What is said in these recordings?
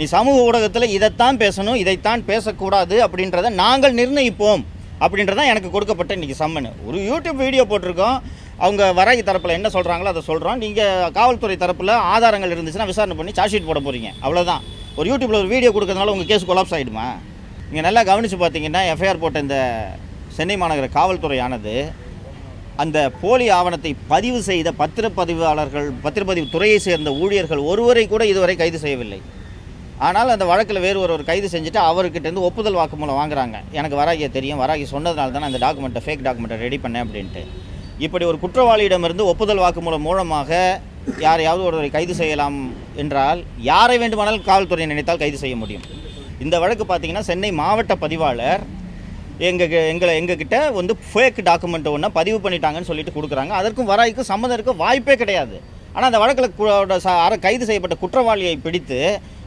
நீ சமூக ஊடகத்தில் இதைத்தான் பேசணும், இதைத்தான் பேசக்கூடாது அப்படின்றத நாங்கள் நிர்ணயிப்போம் அப்படின்றதான் எனக்கு கொடுக்கப்பட்ட இன்றைக்கி சம்மன். ஒரு யூடியூப் வீடியோ போட்டிருக்கோம், அவங்க வராகி தரப்பில் என்ன சொல்கிறாங்களோ அதை சொல்கிறோம். நீங்கள் காவல்துறை தரப்பில் ஆதாரங்கள் இருந்துச்சுன்னா விசாரணை பண்ணி சார்ஜ் ஷீட் போட போகிறீங்க, அவ்வளோதான். ஒரு யூடியூப்பில் ஒரு வீடியோ கொடுக்கறதுனால உங்கள் கேஸ் கொலாப்ஸ் ஆகிடுமா? நீங்கள் நல்லா கவனித்து பார்த்தீங்கன்னா எஃப்ஐஆர் போட்ட இந்த சென்னை மாநகர காவல்துறையானது அந்த போலி ஆவணத்தை பதிவு செய்த பத்திரப்பதிவு துறையை சேர்ந்த ஊழியர்கள் ஒருவரை கூட இதுவரை கைது செய்யவில்லை. ஆனால் அந்த வழக்கில் வேறு ஒருவர் கைது செஞ்சுட்டு அவர்கிட்டேருந்து ஒப்புதல் வாக்குமூலம் வாங்குறாங்க. எனக்கு வராகியை தெரியும், வராகி சொன்னதுனால தான் அந்த டாக்குமெண்ட்டை ஃபேக் டாக்குமெண்ட்டை ரெடி பண்ணேன் அப்படின்ட்டு. இப்படி ஒரு குற்றவாளியிடமிருந்து ஒப்புதல் வாக்குமூலம் மூலமாக யாரையாவது ஒருவரை கைது செய்யலாம் என்றால் யாரை வேண்டுமானாலும் காவல்துறை நினைத்தால் கைது செய்ய முடியும். இந்த வழக்கு பார்த்திங்கன்னா சென்னை மாவட்ட பதிவாளர் எங்ககிட்ட வந்து ஃபேக் டாக்குமெண்ட் ஒன்று பதிவு பண்ணிட்டாங்கன்னு சொல்லிட்டு கொடுக்குறாங்க. அதற்கும் வராய்க்கும் சம்மந்தம் இருக்க வாய்ப்பே கிடையாது. ஆனால் அந்த வழக்கில் கைது செய்யப்பட்ட குற்றவாளியை பிடித்து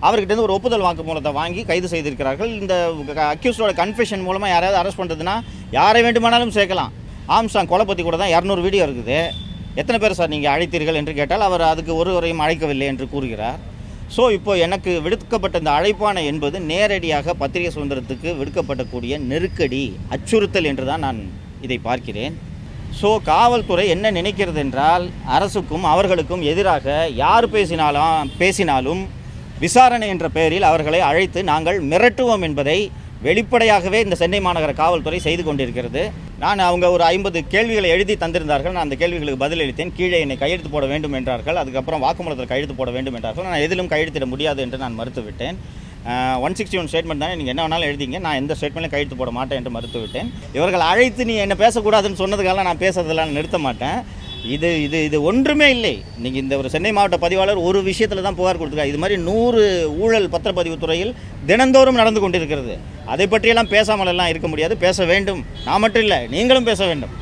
அவர்கிட்ட ஒரு ஒப்புதல் வாக்குமூலத்தை வாங்கி கைது செய்திருக்கிறார்கள். இந்த அக்யூஸ்டோட கன்ஃபெஷன் மூலமாக யாராவது அரெஸ்ட் பண்ணுறதுன்னா யாரை வேண்டுமானாலும் சேர்க்கலாம். ஆம்ஸ்டாங் கொலை பற்றி கூட தான் 200 வீடியோ இருக்குது. எத்தனை பேர் சார் நீங்கள் அழைத்தீர்கள் என்று கேட்டால் அவர் அதுக்கு ஒருவரையும் அழைக்கவில்லை என்று கூறுகிறார். ஸோ இப்போது எனக்கு விடுக்கப்பட்ட இந்த அழைப்பானை என்பது நேரடியாக பத்திரிகை சுதந்திரத்துக்கு விடுக்கப்படக்கூடிய நெருக்கடி, அச்சுறுத்தல் என்று தான் நான் இதை பார்க்கிறேன். ஸோ காவல்துறை என்ன நினைக்கிறது என்றால் அரசுக்கும் அவர்களுக்கும் எதிராக யார் பேசினாலும் விசாரணை என்ற பெயரில் அவர்களை அழைத்து நாங்கள் மிரட்டுவோம் என்பதை வெளிப்படையாகவே இந்த சென்னை மாநகர காவல்துறை செய்து கொண்டிருக்கிறது. அவங்க ஒரு 50 கேள்விகளை எழுதி தந்திருந்தார்கள். நான் அந்த கேள்விகளுக்கு பதிலளித்தேன். கீழே என்னை கையெழுத்து போட வேண்டும் என்றார்கள். அதுக்கப்புறம் வாக்குமூலத்தில் கையெழுத்து போட வேண்டும் என்றார்கள். நான் எதிலும் கையெழுத்திட முடியாது என்று நான் மறுத்துவிட்டேன். 161 ஸ்டேட்மெண்ட் தானே, நீங்கள் என்ன வேணாலும் எழுதிங்க, நான் எந்த ஸ்டேட்மெண்ட்லையும் கையெழுத்து போட மாட்டேன் என்று மறுத்துவிட்டேன். இவர்கள் அழைத்து நீ என்ன பேசக்கூடாதுன்னு சொன்னதுக்காக நான் பேசுறதெல்லாம் நிறுத்த மாட்டேன். இது ஒன்றுமே இல்லை. நீங்கள் இந்த ஒரு சென்னை மாவட்ட பதிவாளர் ஒரு விஷயத்தில் தான் புகார் கொடுத்துருக்காரு. இது மாதிரி 100 ஊழல் பத்திரப்பதிவு துறையில் தினந்தோறும் நடந்து கொண்டிருக்கிறது. அதை பற்றியெல்லாம் பேசாமல் எல்லாம் இருக்க முடியாது. பேச வேண்டும். நான் மட்டும் இல்லை, நீங்களும் பேச வேண்டும்.